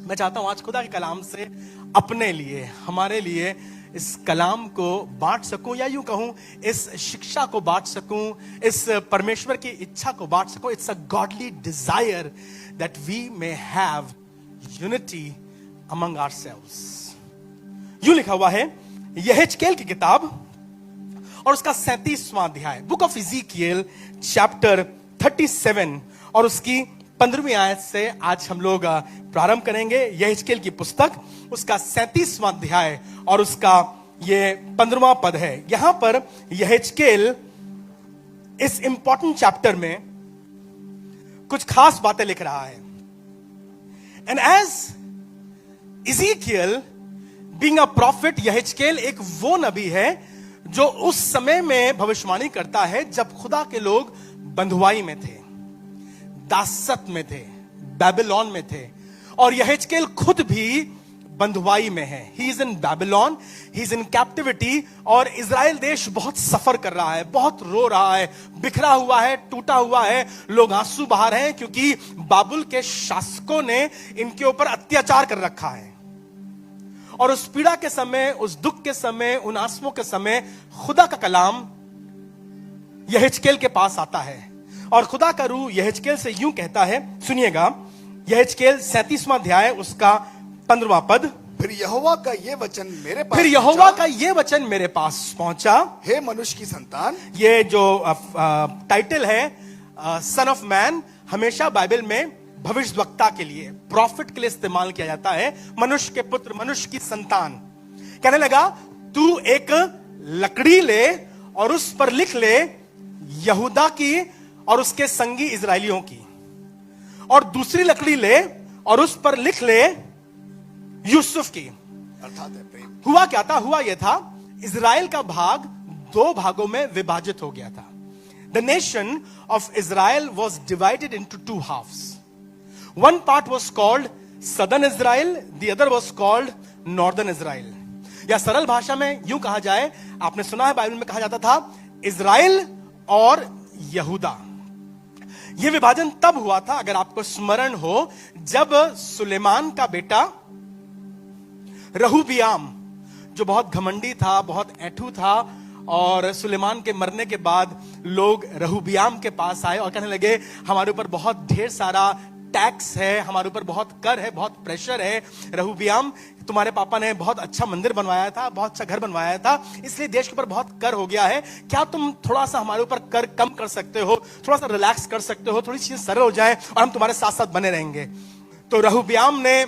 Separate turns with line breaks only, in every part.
मैं चाहता हूं आज खुदा के कलाम से अपने लिए, हमारे लिए इस कलाम को बांट सकूं, या यूं कहूं इस शिक्षा को बांट सकूं, इस परमेश्वर की इच्छा को बांट सकूं. It's a godly desire that we may have unity among ourselves. यूं लिखा हुआ है यहेजकेल की किताब और उसका 37वां अध्याय, बुक ऑफ इज़ीकियल चैप्टर 37 और उसकी 15वीं आयत से आज हम लोग प्रारंभ करेंगे. यहेजकेल की पुस्तक, उसका 37वां अध्याय और उसका ये 15वां पद है. यहां पर यहेजकेल इस इंपॉर्टेंट चैप्टर में कुछ खास बातें लिख रहा है. And as Ezekiel being a prophet, यहेजकेल एक वो नबी है जो उस समय में भविष्यवाणी करता है जब खुदा के लोग बंधुआई में थे, दासत में थे, बेबीलोन में थे. और यहेजकेल खुद भी बंधुआई में है. He is in Babylon, he is in captivity. और इजराइल देश बहुत सफर कर रहा है, बहुत रो रहा है, बिखरा हुआ है, टूटा हुआ है. लोग आंसू बहा रहे हैं क्योंकि बाबुल के शासकों ने इनके ऊपर अत्याचार कर रखा है. और उस पीड़ा के समय, उस दुख के समय, उन आंसुओं के समय खुदा का कलाम यहेजकेल के पास आता है. और खुदा का रूह यहेजकेल से यूं कहता है, सुनिएगा. यहेजकेल 37वां अध्याय उसका 15वां पद.
फिर यहोवा का ये वचन मेरे पास,
फिर यहोवा का ये वचन मेरे पास पहुंचा.
हे मनुष्य की संतान.
ये जो टाइटल है सन ऑफ मैन, हमेशा बाइबल में भविष्यवक्ता के लिए, प्रॉफिट के लिए इस्तेमाल किया जाता है. मनुष्य के पुत्र, मनुष्य की संतान. कहने लगा तू एक लकड़ी ले और उस पर लिख ले यहूदा की और उसके संगी इजरायलियों की, और दूसरी लकड़ी ले और उस पर लिख ले यूसुफ की.
अर्थात है प्रेम.
हुआ क्या था? हुआ यह था, इजराइल का भाग दो भागों में विभाजित हो गया था. The nation of Israel was divided into two halves. One part was called southern Israel, the other was called northern Israel. या सरल भाषा में यूं कहा जाए, आपने सुना है बाइबल में कहा जाता था इजराइल और यहूदा. यह विभाजन तब हुआ था, अगर आपको स्मरण हो, जब सुलेमान का बेटा रहूबियाम, जो बहुत घमंडी था, बहुत ऐठू था, और सुलेमान के मरने के बाद लोग रहूबियाम के पास आए और कहने लगे हमारे ऊपर बहुत ढेर सारा टैक्स है, हमारे ऊपर बहुत कर है, बहुत प्रेशर है. रहूबियाम, तुम्हारे पापा ने बहुत अच्छा मंदिर बनवाया था, बहुत अच्छा घर बनवाया था, इसलिए देश के ऊपर बहुत कर हो गया है. क्या तुम थोड़ा सा हमारे ऊपर कर कम कर सकते हो, थोड़ा सा रिलैक्स कर सकते हो, थोड़ी चीजें सरल हो जाए और हम तुम्हारे साथ साथ बने रहेंगे. तो रहूबियाम ने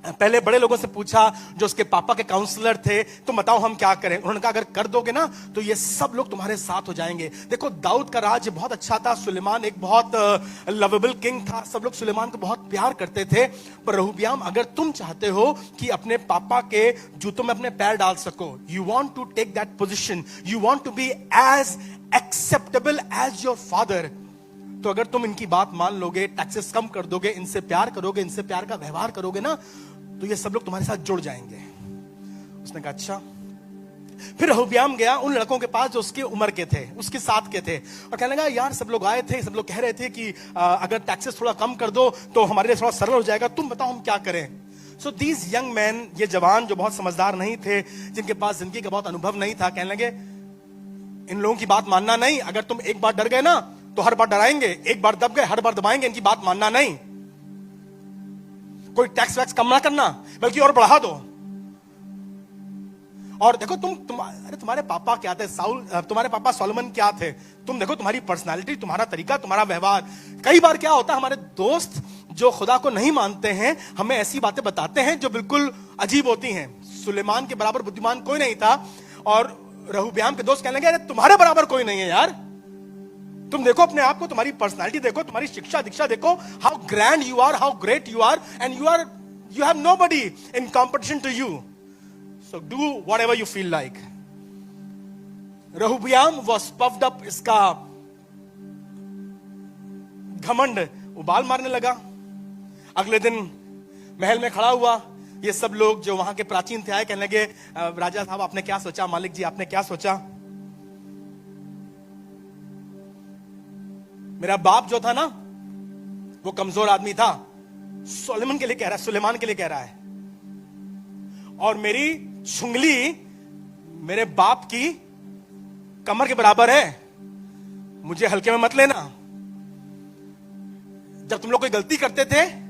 पहले बड़े लोगों से पूछा, जो उसके पापा के काउंसलर थे, तुम बताओ हम क्या करें. उन्होंने कहा अगर कर दोगे ना तो ये सब लोग तुम्हारे साथ हो जाएंगे. देखो दाऊद का राज्य बहुत अच्छा था, सुलेमान एक बहुत लवेबल किंग था, सब लोग सुलेमान को बहुत प्यार करते थे. पर रहूबियाम, अगर तुम चाहते हो कि अपने पापा के जूतों में अपने पैर डाल सको, you want to take that position, you want to be as acceptable as your father, तो अगर तुम इनकी बात मान लोगे, टैक्सेस कम कर दोगे, इनसे प्यार करोगे, इनसे प्यार का व्यवहार करोगे ना, तो ये सब लोग तुम्हारे साथ जुड़ जाएंगे. उसने कहा अच्छा. फिर रहूबियाम गया उन लड़कों के पास जो उसकी उम्र के थे, उसके साथ के थे, और कहने लगा यार सब लोग आए थे, सब लोग कह रहे थे कि अगर टैक्सेस थोड़ा कम कर दो तो हमारे लिए थोड़ा सरल हो जाएगा, तुम बताओ हम क्या करें. सो दीज यंग मैन, ये जवान जो बहुत समझदार नहीं थे, जिनके पास जिंदगी का बहुत अनुभव नहीं था, कहने लगे इन लोगों की बात मानना नहीं. अगर तुम एक बार डर गए ना तो हर बार डराएंगे, एक बार दब गए हर बार दबाएंगे, इनकी बात मानना नहीं. कोई टैक्स वैक्स कम ना करना, बल्कि और बढ़ा दो. और देखो अरे तुम्हारे पापा क्या थे, तुम्हारे पापा सोलोमन क्या थे, तुम देखो तुम्हारी पर्सनालिटी, तुम्हारा तरीका, तुम्हारा व्यवहार. कई बार क्या होता है, हमारे दोस्त जो खुदा को नहीं मानते हैं हमें ऐसी बातें बताते हैं जो बिल्कुल अजीब होती हैं. सुलेमान के बराबर बुद्धिमान कोई नहीं था, और रहूबियाम के दोस्त कहने लगे अरे तुम्हारे बराबर कोई नहीं है यार, तुम देखो अपने आप को, तुम्हारी पर्सनालिटी देखो, तुम्हारी शिक्षा दीक्षा देखो, how grand you are, how great you are, and you have nobody in competition to you, so do whatever you feel like. Rehoboam was puffed up, इसका घमंड उबाल मारने लगा. अगले दिन महल में खड़ा हुआ, ये सब लोग जो वहां के प्राचीन थे आए, कहने लगे राजा साहब आपने क्या सोचा, मालिक जी आपने क्या सोचा. मेरा बाप जो था ना वो कमजोर आदमी था, सोलेमन के लिए कह रहा है, सुलेमान के लिए कह रहा है, और मेरी छुंगली मेरे बाप की कमर के बराबर है, मुझे हल्के में मत लेना। जब तुम लोग कोई गलती करते थे,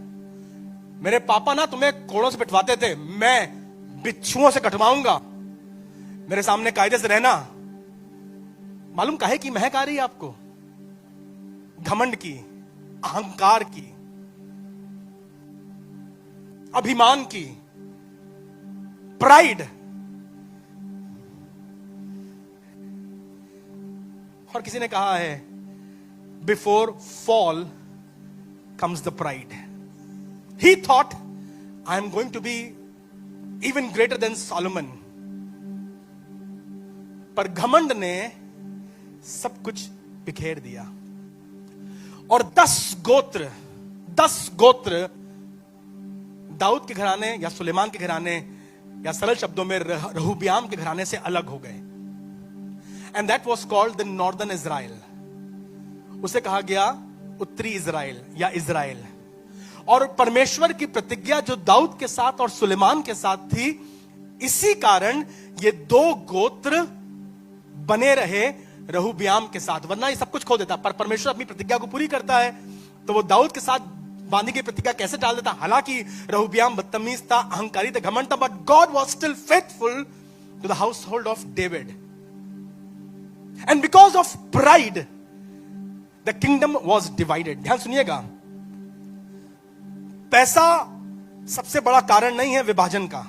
मेरे पापा ना तुम्हें कोड़ों से पिटवाते थे, मैं बिच्छुओं से कटवाऊंगा। मेरे सामने कायदे से रहना। मालूम काहे की महक आ रही है आपको? घमंड की, अहंकार की, अभिमान की, प्राइड। और किसी ने कहा है, before fall comes the pride. He thought, I am going to be even greater than Solomon. पर घमंड ने सब कुछ बिखेर दिया, और 10 गोत्र दाऊद के घराने या सुलेमान के घराने, या सरल शब्दों में रहूब्याम के घराने से अलग हो गए। And that was called the northern Israel. उसे कहा गया उत्तरी इजराइल या इजराइल। और परमेश्वर की प्रतिज्ञा जो दाऊद के साथ और सुलेमान के साथ थी, इसी कारण ये 2 गोत्र बने रहे रहूब्याम के साथ, वरना ये सब कुछ खो देता। पर परमेश्वर अपनी प्रतिज्ञा को पूरी करता है, तो वो दाऊद के साथ बांधी गई प्रतिज्ञा कैसे टाल देता? हालांकि रहूब्याम बदतमीज था, अहंकारी था, घमंड था, but God was still faithful to the household of David. And because of pride the kingdom was divided. ध्यान सुनिएगा, पैसा सबसे बड़ा कारण नहीं है विभाजन का,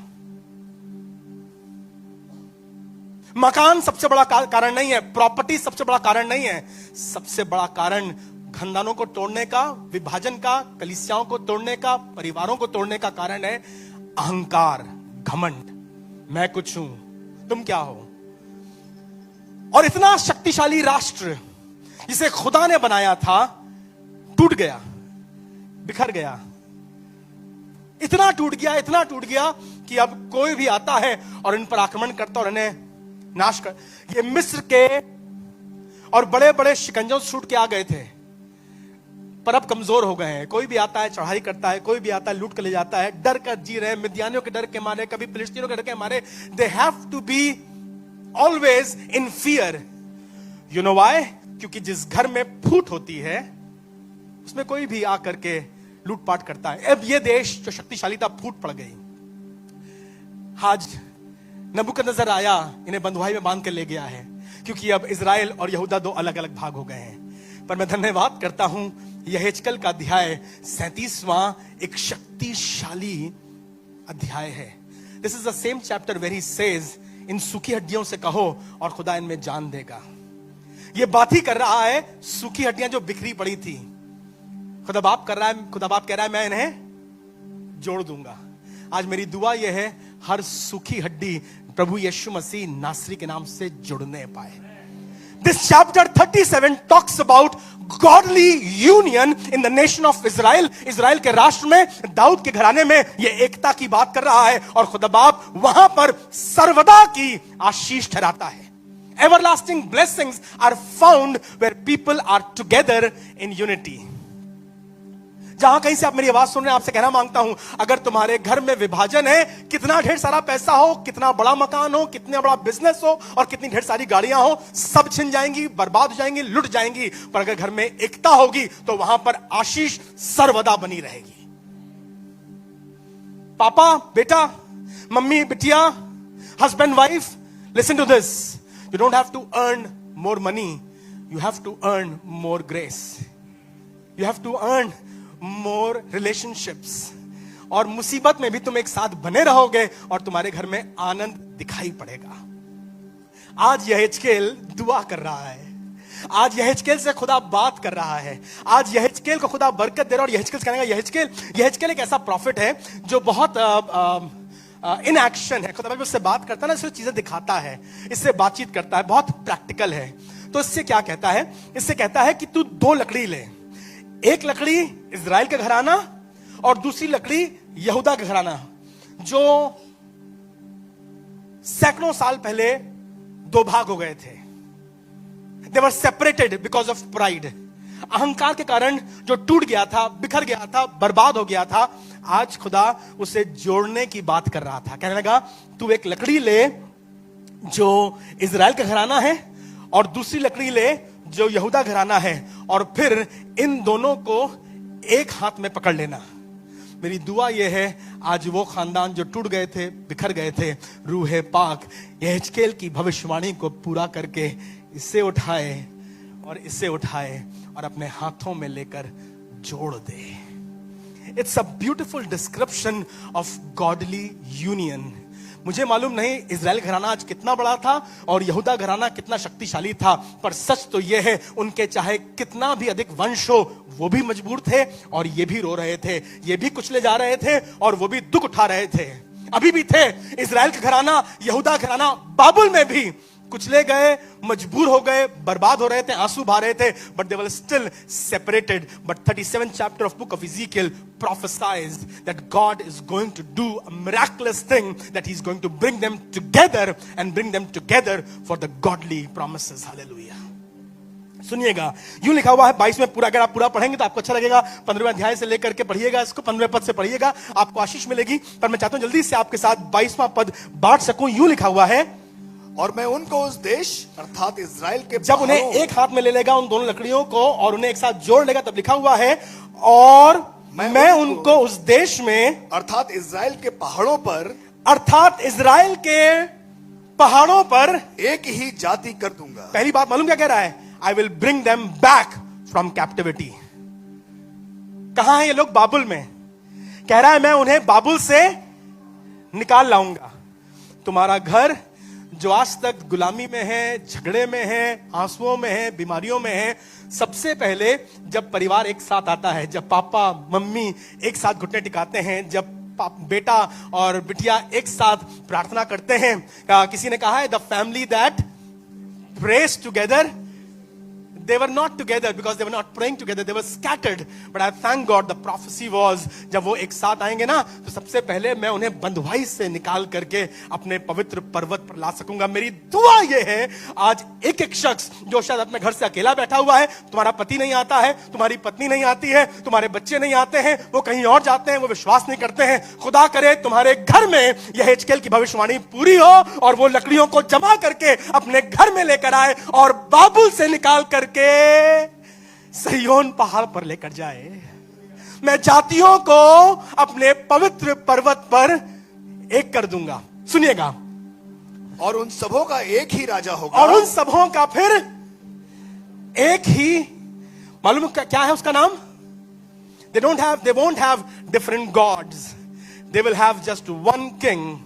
मकान सबसे बड़ा कारण नहीं है, प्रॉपर्टी सबसे बड़ा कारण नहीं है। सबसे बड़ा कारण खानदानों को तोड़ने का, विभाजन का, कलीसियाओं को तोड़ने का, परिवारों को तोड़ने का कारण है अहंकार, घमंड। मैं कुछ हूं, तुम क्या हो। और इतना शक्तिशाली राष्ट्र जिसे खुदा ने बनाया था, टूट गया, बिखर गया। इतना टूट गया कि अब कोई भी आता है और इन पर आक्रमण करता और इन्हें नाश कर। ये मिस्र के और बड़े बड़े शिकंजों से छूट के आ गए थे, पर अब कमजोर हो गए हैं। कोई भी आता है चढ़ाई करता है, कोई भी आता है लूट कर ले जाता है। डर कर जी रहे हैं, मिद्यानियों के डर के मारे, कभी फिलिस्तीनियों के डर के मारे। They have to be always in fear. You know why? क्योंकि जिस घर में फूट होती है, उसमें कोई भी आकर के लूटपाट करता है। अब ये देश जो शक्तिशाली था, फूट पड़ गई। आज नबूकदनेस्सर आया, इन्हें बंधुआई में बांध कर ले गया है, क्योंकि अब इजराइल और यहूदा 2 अलग अलग भाग हो गए हैं। पर मैं धन्यवाद करता हूं, यहेजकेल का अध्याय 37वां एक शक्तिशाली अध्याय है। This is the same chapter where he says, इन सूखी हड्डियों से कहो और खुदा इनमें जान देगा। ये बात ही कर रहा है सूखी हड्डियां जो बिखरी पड़ी थी। खुदा बाप कह रहा है मैं इन्हें जोड़ दूंगा। आज मेरी दुआ यह है, हर सूखी हड्डी प्रभु यीशु मसीह नासरी के नाम से जुड़ने पाए। This chapter 37 talks about godly union in the nation of Israel. Israel के राष्ट्र में, दाऊद के घराने में ये एकता की बात कर रहा है, और खुदा बाप वहां पर सर्वदा की आशीष ठहराता है। Everlasting blessings are found where people are together in unity. जहां कहीं से आप मेरी आवाज सुन रहे हैं, आपसे कहना मांगता हूं, अगर तुम्हारे घर में विभाजन है, कितना ढेर सारा पैसा हो, कितना बड़ा मकान हो, कितना बड़ा बिजनेस हो, और कितनी ढेर सारी गाड़ियां हो, सब छिन जाएंगी, बर्बाद हो जाएंगी, लुट जाएंगी। पर अगर घर में एकता होगी, तो वहां पर आशीष सर्वदा बनी रहेगी। पापा बेटा, मम्मी बिटिया, husband wife, listen to this. You don't have to earn more money. You have to earn more grace. You have to earn more relationships. और मुसीबत में भी तुम एक साथ बने रहोगे और तुम्हारे घर में आनंद दिखाई पड़ेगा। आज यहेजकेल दुआ कर रहा है, आज यहेजकेल से खुदा बात कर रहा है, आज यहेजकेल को खुदा बरकत दे रहा है। और यहेजकेल कहने का, यहेजकेल एक ऐसा प्रॉफिट है जो बहुत इन एक्शन है। खुदा उससे बात करता है ना, इससे चीजें दिखाता है, इससे बातचीत करता है, बहुत प्रैक्टिकल है। तो इससे क्या कहता है? इससे कहता है कि तू 2 लकड़ी ले, एक लकड़ी इजराइल का घराना और दूसरी लकड़ी यहूदा का घराना, जो सैकड़ों साल पहले 2 भाग हो गए थे। They were separated because of pride. अहंकार के कारण जो टूट गया था, बिखर गया था, बर्बाद हो गया था, आज खुदा उसे जोड़ने की बात कर रहा था। कहने लगा तू एक लकड़ी ले जो इजराइल का घराना है और दूसरी लकड़ी ले जो यहूदा घराना है, और फिर इन दोनों को एक हाथ में पकड़ लेना। मेरी दुआ यह है आज वो खानदान जो टूट गए थे, बिखर गए थे, रूहे पाक यहेजकेल की भविष्यवाणी को पूरा करके इसे उठाए और अपने हाथों में लेकर जोड़ दे। It's a beautiful description of godly union. मुझे मालूम नहीं इजराइल घराना आज कितना बड़ा था और यहूदा घराना कितना शक्तिशाली था, पर सच तो यह है उनके चाहे कितना भी अधिक वंश हो, वो भी मजबूर थे और ये भी रो रहे थे, ये भी कुचले जा रहे थे और वो भी दुख उठा रहे थे। अभी भी थे इजराइल का घराना, यहूदा घराना बाबुल में भी कुचले गए, मजबूर हो गए, बर्बाद हो रहे थे, आंसू बहा रहे थे, but they were still separated. But 37th chapter of book of Ezekiel prophesies that God is going to do a miraculous thing, that he's going to bring them together and bring them together for the godly promises. Hallelujah. सुनिएगा, यूं लिखा हुआ है 22 में पूरा, अगर आप पूरा पढ़ेंगे तो आपको अच्छा लगेगा। 15वें अध्याय से लेकर के पढ़िएगा इसको, 15वें पद से पढ़िएगा, आपको आशीष मिलेगी। पर मैं चाहता हूं जल्दी से आपके साथ 22वां पद बांट सकूं। यूं लिखा हुआ है,
और मैं उनको उस देश अर्थात इजराइल के
जब उन्हें एक हाथ में ले लेगा उन दोनों लकड़ियों को और उन्हें एक साथ जोड़ लेगा, तब लिखा हुआ है और मैं उनको उस देश में
अर्थात इजराइल के पहाड़ों पर,
अर्थात इजराइल के पहाड़ों पर
एक ही जाति कर दूंगा।
पहली बात मालूम क्या कह रहा है? I will bring them back from captivity. कहां है ये लोग? बाबुल में। कह रहा है मैं उन्हें बाबुल से निकाल लाऊंगा। तुम्हारा घर जो आज तक गुलामी में है, झगड़े में है, आंसुओं में है, बीमारियों में है, सबसे पहले जब परिवार एक साथ आता है, जब पापा मम्मी एक साथ घुटने टिकाते हैं, जब बेटा और बिटिया एक साथ प्रार्थना करते हैं, किसी ने कहा है the family that praise together, they were not together because they were not praying together, they were scattered, but I thank God the prophecy was जब वो एक साथ आएंगे ना, तो सबसे पहले मैं उन्हें बंधुआई से निकाल करके अपने पवित्र पर्वत पर ला सकूंगा। मेरी दुआ ये है आज एक एक शख्स जो शायद अपने घर से अकेला बैठा हुआ है, तुम्हारा पति नहीं आता है, तुम्हारी पत्नी नहीं आती है, तुम्हारे बच्चे नहीं आते हैं, वो कहीं और जाते हैं, वो विश्वास नहीं करते हैं, खुदा करे तुम्हारे घर में यहेजकेल की भविष्यवाणी पूरी हो और वो लकड़ियों को जमा करके अपने घर में लेकर आए और बाबुल से निकाल करके सहियोन पहाड़ पर लेकर जाए। मैं जातियों को अपने पवित्र पर्वत पर एक कर दूंगा। सुनिएगा,
और उन सबों का एक ही राजा होगा,
और उन सबों का फिर एक ही, मालूम क्या है उसका नाम? they won't have different gods, they will have just one king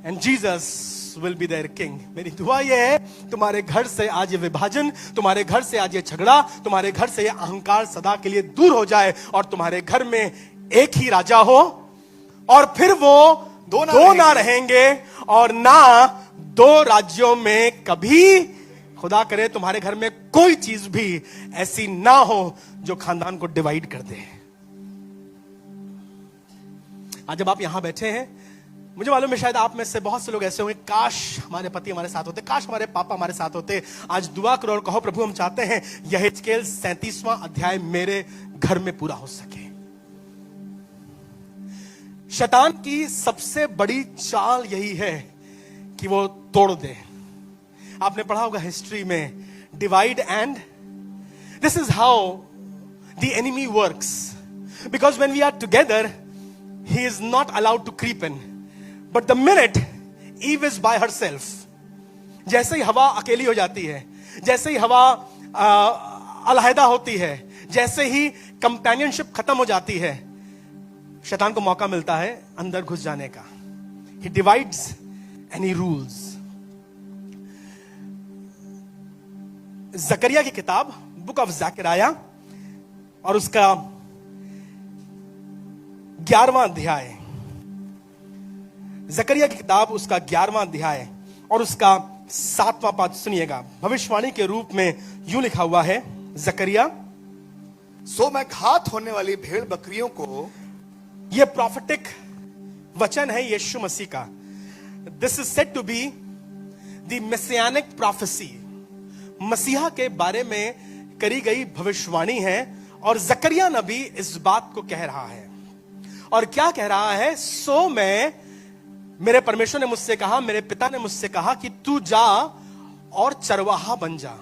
and Jesus will be their king. मेरी दुआ ये है तुम्हारे घर से आज ये विभाजन, तुम्हारे घर से आज ये झगड़ा, तुम्हारे घर से ये अहंकार सदा के लिए दूर हो जाए और तुम्हारे घर में एक ही राजा हो, और फिर वो दो ना रहेंगे और ना दो राज्यों में कभी, खुदा करे तुम्हारे घर में कोई चीज भी ऐसी ना हो जो खानदान को डिवाइड कर दे। आज जब आप यहां बैठे हैं, मुझे मालूम है शायद आप में से बहुत से लोग ऐसे होंगे, काश हमारे पति हमारे साथ होते, काश हमारे पापा हमारे साथ होते। आज दुआ करो और कहो प्रभु हम चाहते हैं यहेजकेल 37वां अध्याय मेरे घर में पूरा हो सके। शैतान की सबसे बड़ी चाल यही है कि वो तोड़ दे। आपने पढ़ा होगा हिस्ट्री में, divide and, this is how the enemy works, because when we are together he is not allowed to creep in, but the minute Eve is by herself, जैसे ही हवा अकेली हो जाती है, जैसे ही हवा अलहदा होती है, जैसे ही कंपेनियनशिप खत्म हो जाती है, शैतान को मौका मिलता है अंदर घुस जाने का। ही डिवाइड्स एंड ही रूल्स। जकरिया की किताब बुक ऑफ ज़करिया और उसका 11वां अध्याय, जकरिया की किताब उसका 11वां अध्याय और उसका 7वां पद सुनिएगा। भविष्यवाणी के रूप में यूं लिखा हुआ है, जकरिया,
सो मैं घात होने वाली भेड़ बकरियों को,
यह प्रॉफिटिक वचन है यीशु मसीह का। This is said to be the messianic prophecy. मसीहा के बारे में करी गई भविष्यवाणी है और जकरिया नबी इस बात को कह रहा है। और क्या कह रहा है? सो मेरे परमेश्वर ने मुझसे कहा, मेरे पिता ने मुझसे कहा कि तू जा और चरवाहा बन जा।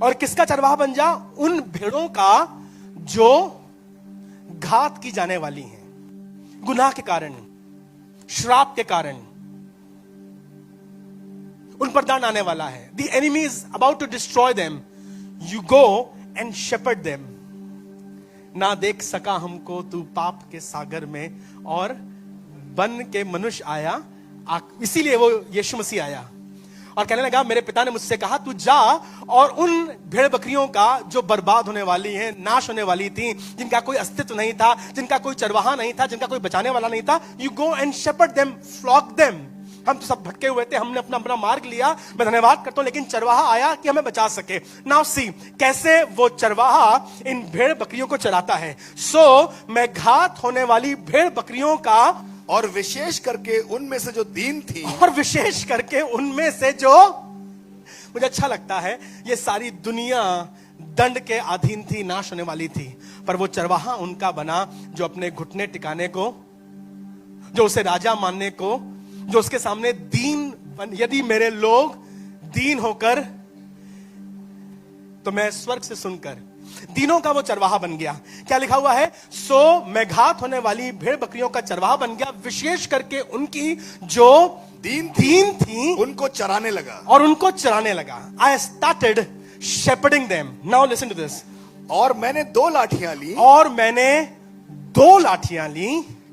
और किसका चरवाहा बन जा? उन भेड़ों का जो घात की जाने वाली हैं, गुनाह के कारण, श्राप के कारण उन पर दान आने वाला है। The enemy is about to destroy them. You go and shepherd them. ना देख सका हमको तू पाप के सागर में, और बन के मनुष्य आया। इसीलिए वो यीशु मसीह आया और कहने लगा, मेरे पिता ने मुझसे कहा तू जा और उन भेड़ बकरियों का जो बर्बाद होने वाली हैं, नाश होने वाली थी, जिनका कोई अस्तित्व नहीं था, जिनका कोई चरवाहा नहीं था, जिनका कोई बचाने वाला नहीं था, you go and shepherd them, flock them. हम तो सब भटके हुए थे, हमने अपना अपना मार्ग लिया, मैं धन्यवाद करता हूं, लेकिन चरवाहा आया कि हमें बचा सके। नाउ सी कैसे वो चरवाहा इन भेड़ बकरियों को चराता है। मैं घात होने वाली भेड़ बकरियों का,
और विशेष करके उनमें से जो दीन थी,
और विशेष करके उनमें से जो, मुझे अच्छा लगता है, ये सारी दुनिया दंड के अधीन थी, नाश होने वाली थी, पर वो चरवाहा उनका बना जो अपने घुटने टिकाने को, जो उसे राजा मानने को, जो उसके सामने दीन, यदि मेरे लोग दीन होकर, तो मैं स्वर्ग से सुनकर, दीनों का वो चरवाहा बन गया। क्या लिखा हुआ है? मैं घात होने वाली भेड़ बकरियों का चरवाहा बन गया, विशेष करके उनकी जो दीन थी
उनको चराने लगा,
और उनको चराने लगा। I started shepherding them. Now listen to this.
और मैंने 2 लाठियां ली,
और मैंने 2 लाठियां ली,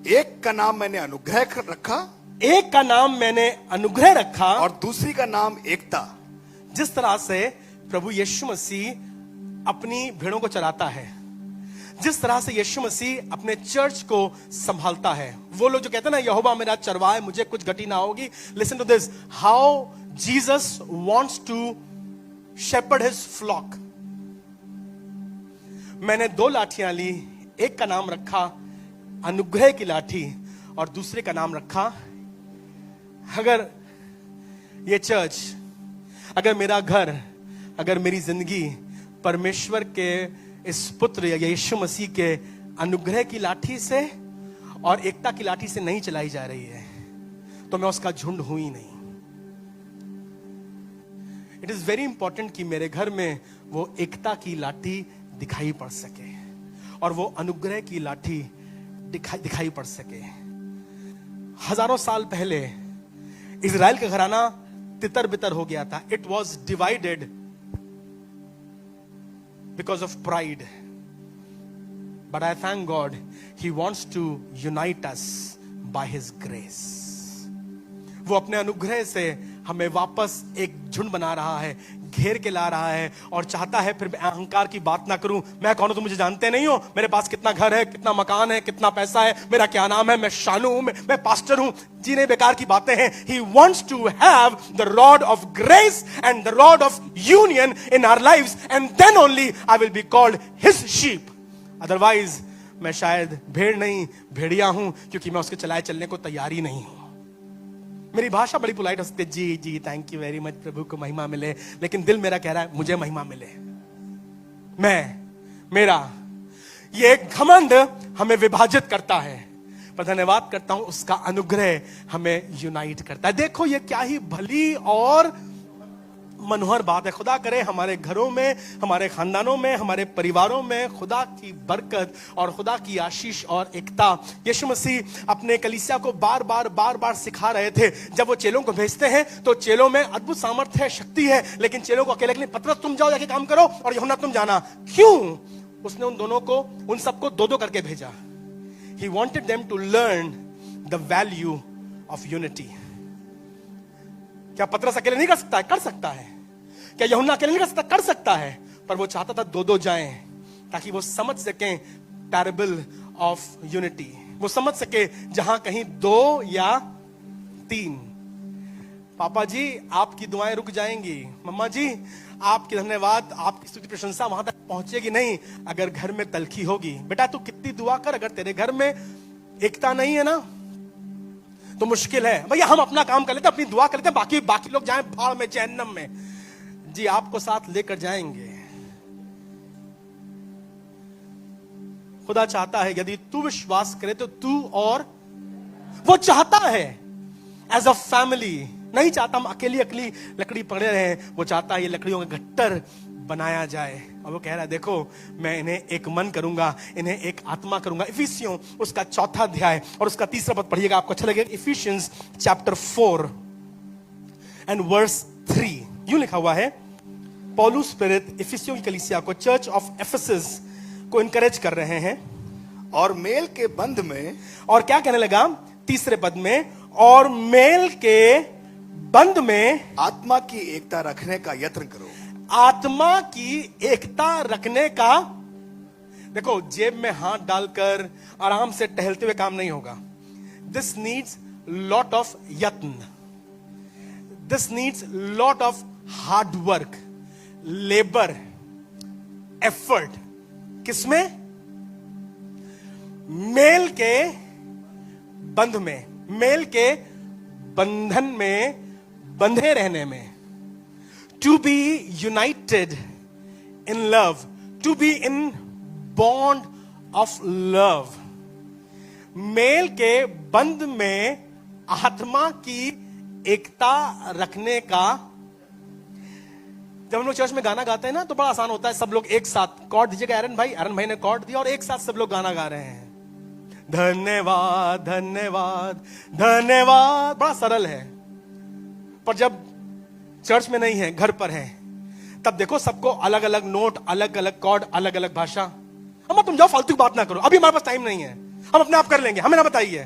एक का नाम मैंने अनुग्रह रखा,
एक का नाम मैंने अनुग्रह रखा,
और दूसरी का नाम एकता।
जिस तरह से प्रभु यीशु मसीह अपनी भेड़ों को चराता है, जिस तरह से यीशु मसीह अपने चर्च को संभालता है, वो लोग जो कहते हैं ना, यहोवा मेरा चरवाहा है, मुझे कुछ गति ना होगी। Listen to this, how Jesus wants to shepherd his flock. मैंने 2 लाठियां ली, एक का नाम रखा अनुग्रह की लाठी, और दूसरे का नाम रखा, अगर ये चर्च, अगर मेरा घर, अगर मेरी जिंदगी परमेश्वर के इस पुत्र या यीशु मसीह के अनुग्रह की लाठी से और एकता की लाठी से नहीं चलाई जा रही है, तो मैं उसका झुंड हूं ही नहीं। इट इज वेरी इंपॉर्टेंट कि मेरे घर में वो एकता की लाठी दिखाई पड़ सके और वो अनुग्रह की लाठी दिखाई पड़ सके। हजारों साल पहले इजराइल का घराना तितर बितर हो गया था। It was divided because of pride, but I thank God he wants to unite us by his grace. वो अपने अनुग्रह से हमें वापस एक झुंड बना रहा है, घेर के ला रहा है, और चाहता है फिर मैं अहंकार की बात ना करूं। मैं कौन हूं? तुम मुझे जानते नहीं हो। मेरे पास कितना घर है, कितना मकान है, कितना पैसा है, मेरा क्या नाम है, मैं शानू हूं, मैं पास्टर हूं। जीने बेकार की बातें हैं। He wants to have the rod of grace and the rod of union in our lives, and then only I will be called his sheep. Otherwise मैं शायद भेड़ नहीं, भेड़िया हूं, क्योंकि मैं उसके चलाए चलने को तैयार ही नहीं हूं। मेरी भाषा बड़ी पोलाइट हो सकती है, जी जी थैंक यू वेरी मच, प्रभु को महिमा मिले, लेकिन दिल मेरा कह रहा है मुझे महिमा मिले। मेरा ये घमंड हमें विभाजित करता है, पर धन्यवाद करता हूं उसका अनुग्रह हमें यूनाइट करता है। देखो ये क्या ही भली और मनोहर बात है। खुदा करे हमारे घरों में, हमारे खानदानों में, हमारे परिवारों में खुदा की बरकत और खुदा की आशीष और एकता। यीशु मसीह अपने कलीसिया को बार बार सिखा रहे थे। जब वो चेलों को भेजते हैं तो चेलों में अद्भुत सामर्थ्य है, शक्ति है, लेकिन चेलों को अकेले पतरस तुम जाओ जाके काम करो और यूहन्ना तुम जाना। क्यों? उसने उन दोनों को, उन सबको 2-2 करके भेजा। He wanted them to learn the value of unity. क्या पतरस अकेले नहीं कर सकता है? कर सकता है। क्या यूहन्ना अकेले नहीं कर सकता? कर सकता है। पर वो चाहता था 2-2 जाएं, ताकि वो समझ सकें पैराबल ऑफ यूनिटी। वो समझ सके जहां कहीं 2 या 3। पापा जी आपकी दुआएं रुक जाएंगी, मम्मा जी आपकी धन्यवाद, आपकी स्तुति प्रशंसा वहां तक पहुंचेगी नहीं अगर घर में तलखी होगी। बेटा तू कितनी दुआ कर, अगर तेरे घर में एकता नहीं है ना तो मुश्किल है। भैया हम अपना काम कर लेते, अपनी दुआ कर लेते, बाकी लोग जाएं भाड़ में, जहन्नम में। जी आपको साथ लेकर जाएंगे, खुदा चाहता है यदि तू विश्वास करे तो तू और वो चाहता है एज अ फैमिली, नहीं चाहता हम अकेली अकेली लकड़ी पकड़े रहे। वो चाहता है ये लकड़ियों का गट्टर बनाया जाए। और वो कह रहा है देखो मैं इन्हें एक मन करूंगा, इन्हें एक आत्मा करूंगा। इफिसियों उसका 4 अध्याय और उसका 3 पद पढ़िएगा, आपको अच्छा लगेगा। इफिशियंस चैप्टर 4 एंड वर्स 3 यूं लिखा हुआ है, पौलुस प्रेरित इफिसियों की कलीसिया को, चर्च ऑफ एफेसस को इनकरेज कर रहे हैं।
और मेल के बंध में,
और क्या कहने लगा 3 पद में, और मेल के बंध में
आत्मा की एकता रखने का यत्न करो।
आत्मा की एकता रखने का, देखो जेब में हाथ डालकर आराम से टहलते हुए काम नहीं होगा। दिस नीड्स लॉट ऑफ यत्न, this needs lot of hard work, labour, effort. किसमें? मेल के बंध में, मेल के बंधन में बंधे रहने में। To be united in love, to be in bond of love. मेल के बंध में आत्मा की एकता रखने का। जब हम लोग चर्च में गाना गाते हैं ना तो बड़ा आसान होता है, सब लोग एक साथ कॉर्ड दीजिएगा। एरन भाई ने कॉर्ड दिया और एक साथ सब लोग गाना गा रहे हैं, धन्यवाद धन्यवाद धन्यवाद। बड़ा सरल है। पर जब चर्च में नहीं है, घर पर है, तब देखो सबको अलग अलग नोट, अलग अलग कॉर्ड, अलग अलग भाषा। अम्मा तुम जाओ, फालतू की बात ना करो, अभी हमारे पास टाइम नहीं है, हम अपने आप कर लेंगे, हमें ना बताइए।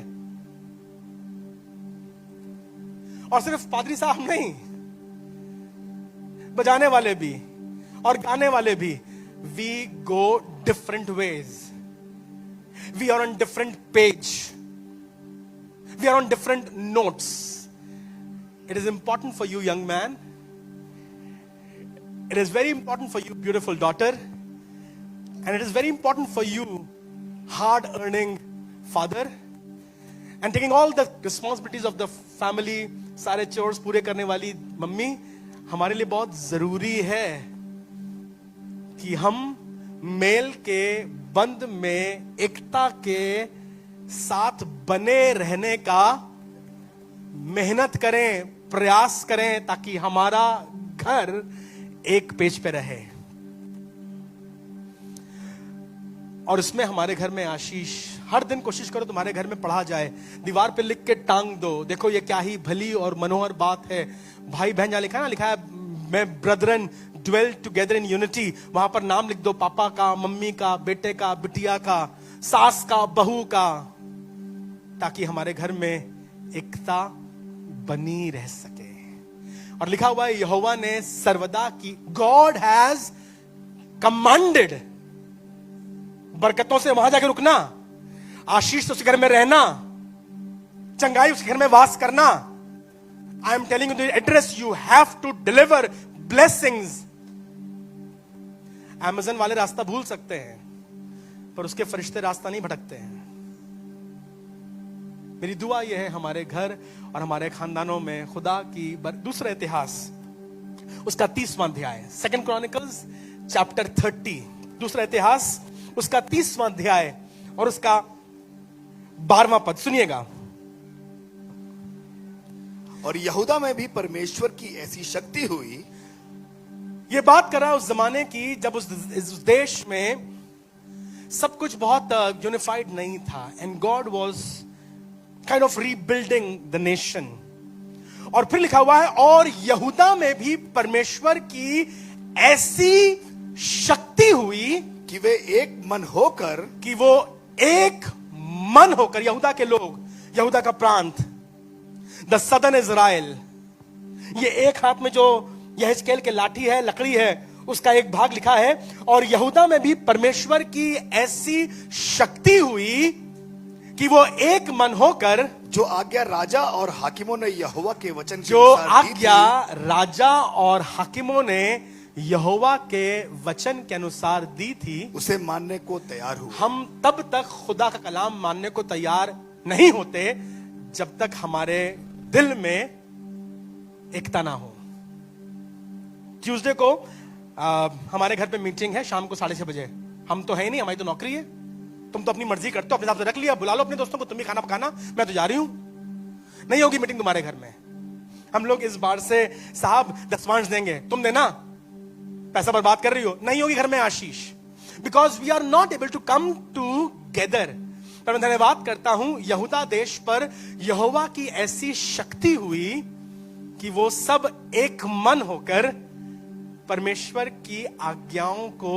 और सिर्फ पादरी साहब नहीं, बजाने वाले भी और गाने वाले भी। We go different ways, we are on different page, we are on different notes. It is important for you, young man. It is very important for you, beautiful daughter. And it is very important for you, hard-earning father. And taking all the responsibilities of the family, सारे chores पूरे करने वाली mummy, हमारे लिए बहुत जरूरी है कि हम मेल के बंध में एकता के साथ बने रहने का मेहनत करें, प्रयास करें, ताकि हमारा घर एक पेज पे रहे और इसमें हमारे घर में आशीष। हर दिन कोशिश करो तुम्हारे घर में पढ़ा जाए, दीवार पे लिख के टांग दो, देखो ये क्या ही भली और मनोहर बात है। भाई बहन जहां लिखा है ना, लिखा है मैं brethren dwell together in unity, वहां पर नाम लिख दो, पापा का, मम्मी का, बेटे का, बिटिया का, सास का, बहू का, ताकि हमारे घर में एकता बनी रह सके। और लिखा हुआ है यहोवा ने सर्वदा की, गॉड हैज कमांडेड, बरकतों से वहां जाके रुकना, आशीष से उस घर में रहना, चंगाई उस घर में वास करना। I am telling you the address, you have to deliver blessings. Amazon वाले रास्ता भूल सकते हैं, पर उसके फरिश्ते रास्ता नहीं भटकते हैं। मेरी दुआ यह है हमारे घर और हमारे खानदानों में खुदा की दूसरा इतिहास, उसका 30वां अध्याय, 2 क्रॉनिकल्स चैप्टर 30, दूसरा इतिहास उसका 30वां अध्याय और उसका 12वां पद सुनिएगा।
और यहूदा में भी परमेश्वर की ऐसी शक्ति हुई।
ये बात कर रहा है उस जमाने की जब उस देश में सब कुछ बहुत यूनिफाइड नहीं था, and God was kind of rebuilding the nation. और फिर लिखा हुआ है और यहूदा में भी परमेश्वर की ऐसी शक्ति हुई
कि वे एक मन होकर,
कि वो एक मन होकर, यहूदा के लोग, यहूदा का प्रांत, द सदर्न इजराइल, ये एक हाथ में जो यहेजकेल के लाठी है, लकड़ी है, उसका एक भाग लिखा है, और यहूदा में भी परमेश्वर की ऐसी शक्ति हुई कि वो एक मन होकर,
जो आज्ञा राजा और हाकिमों ने यहोवा के वचन के
जो
अनुसार दी
आज्ञा
थी,
राजा और हाकिमों ने यहोवा के वचन के अनुसार दी थी,
उसे मानने को तैयार हुए।
हम तब तक खुदा का कलाम मानने को तैयार नहीं होते जब तक हमारे दिल में एकता ना हो। ट्यूसडे को हमारे घर पे मीटिंग है शाम को 6:30 बजे। हम तो है ही नहीं, हमारी तो नौकरी है, तुम तो अपनी मर्जी करते हो, अपने हिसाब से रख लिया, बुला लो अपने दोस्तों को, तुम भी खाना पकाना, मैं तो जा रही हूं। नहीं होगी मीटिंग तुम्हारे घर में। हम लोग इस बार से साहब दसवांश देंगे, तुम देना, पैसा बर्बाद कर रही हो, नहीं होगी घर में आशीष। Because we are not able to come together. पर मैं धन्यवाद करता हूं यहूदा देश पर यहोवा की ऐसी शक्ति हुई कि वो सब एक मन होकर परमेश्वर की आज्ञाओं को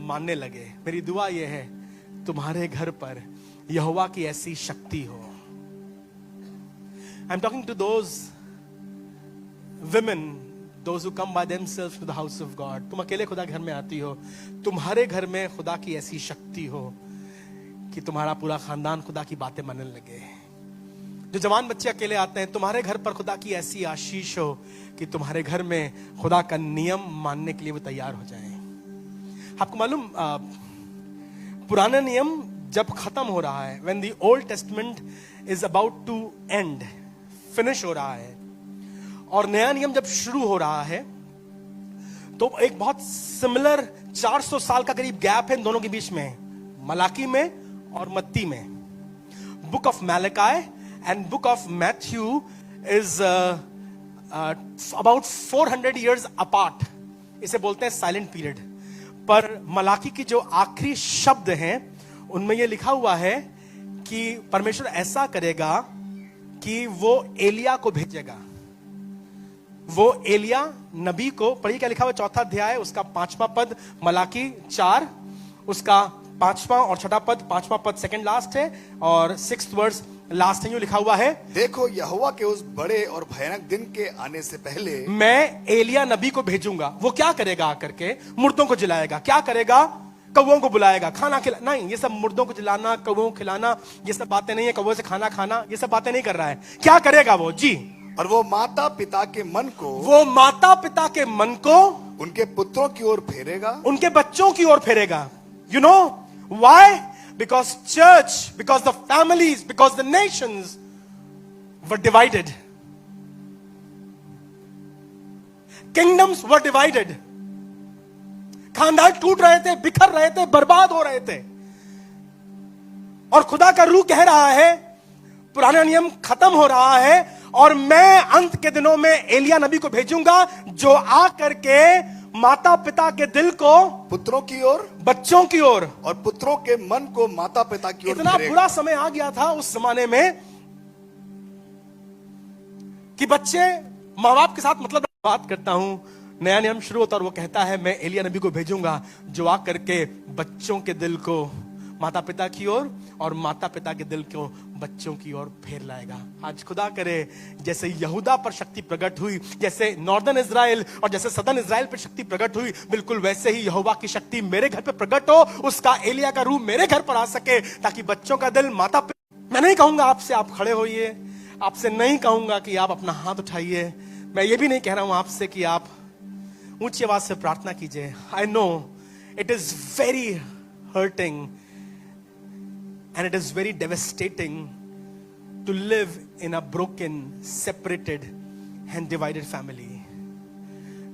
मानने लगे। मेरी दुआ यह है तुम्हारे घर पर यहोवा की ऐसी शक्ति हो। I am talking to those women, those who come by themselves to the house of God. तुम अकेले खुदा के घर में आती हो, तुम्हारे घर में खुदा की ऐसी शक्ति हो कि तुम्हारा पूरा खानदान खुदा की बातें मानने लगे। जो जवान बच्चे अकेले आते हैं, तुम्हारे घर पर खुदा की ऐसी आशीष हो कि तुम्हारे घर में खुदा का नियम मानने के लिए वो तैयार हो जाएं। आपको मालूम, पुराना नियम जब खत्म हो रहा है, when the Old Testament is about to end, finish हो रहा है, और नया नियम जब शुरू हो रहा है, तो एक बहुत सिमिलर 400 साल का करीब गैप है इन दोनों के बीच में, मलाकी में और मत्ती में। Book of Malachi and book of Matthew is about 400 years apart. इसे बोलते हैं साइलेंट पीरियड। पर मलाकी की जो आखिरी शब्द हैं, उनमें यह लिखा हुआ है कि परमेश्वर ऐसा करेगा कि वो एलिया को भेजेगा। वो एलिया नबी को, पढ़िए क्या लिखा हुआ, 4वां अध्याय उसका 5वां पद, मलाकी 4 उसका 5वां और 6वां पद, 5वां पद सेकंड लास्ट है और 6th वर्स लास्ट है। यूं लिखा हुआ है, देखो
यहोवा के उस बड़े और भयानक दिन के आने से पहले
मैं एलिया नबी को भेजूंगा। वो क्या करेगा? आकर के मुर्दों को जलाएगा। क्या करेगा? कौवों को बुलाएगा, खाना खिला। नहीं, ये सब मुर्दों को जलाना, कौवों को खिलाना, ये सब बातें नहीं है। कौवों से खाना खाना, ये सब बातें नहीं कर रहा है। क्या करेगा वो? जी,
और वो माता पिता के मन को,
वो माता पिता के मन को
उनके पुत्रों की ओर फेरेगा,
उनके बच्चों की ओर फेरेगा। You know why? Because church, because the families, because the nations were divided, kingdoms were divided, खानदान टूट रहे थे, बिखर रहे थे, बर्बाद हो रहे थे। और खुदा का रूह कह रहा है, पुराना नियम खत्म हो रहा है और मैं अंत के दिनों में एलिया नबी को भेजूंगा, जो आकर के माता पिता के दिल को
पुत्रों की ओर,
बच्चों की ओर, और
पुत्रों के मन को माता पिता की ओर।
इतना बुरा समय आ गया था उस जमाने में कि बच्चे मां बाप के साथ, मतलब बात करता हूं, नया नियम शुरू होता और वो कहता है मैं एलिया नबी को भेजूंगा जो आकर के बच्चों के दिल को माता पिता की ओर और माता पिता के दिल को बच्चों की ओर फेर लाएगा। आज खुदा करे जैसे यहूदा पर शक्ति प्रकट हुई, जैसे नॉर्दर्न इजराइल और जैसे सदर्न इजराइल पर शक्ति प्रकट हुई, बिल्कुल वैसे ही यहोवा की शक्ति मेरे घर पे प्रकट हो, उसका एलिया का रूह मेरे घर पर आ सके, ताकि बच्चों का दिल माता पिता। मैं नहीं कहूंगा आपसे आप खड़े होइए, आपसे नहीं कहूंगा कि आप अपना हाथ उठाइए, मैं ये भी नहीं कह रहा हूं आपसे कि आप ऊंची आवाज से प्रार्थना कीजिए। I know it is very hurting and it is very devastating to live in a broken, separated and divided family.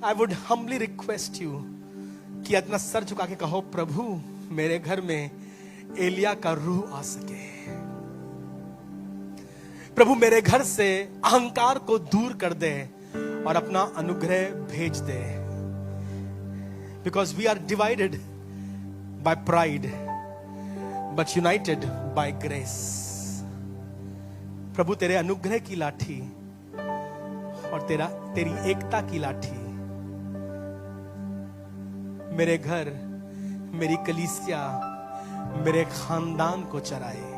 I would humbly request you कि अपना सर झुका के कहो, प्रभु मेरे घर में एलिया का रूह आ सके, प्रभु मेरे घर से अहंकार को दूर कर दे और अपना अनुग्रह भेज दे। Because we are divided by pride but united by grace. प्रभु तेरे अनुग्रह की लाठी और तेरी एकता की लाठी मेरे घर, मेरी कलीसिया, मेरे खानदान को चराए।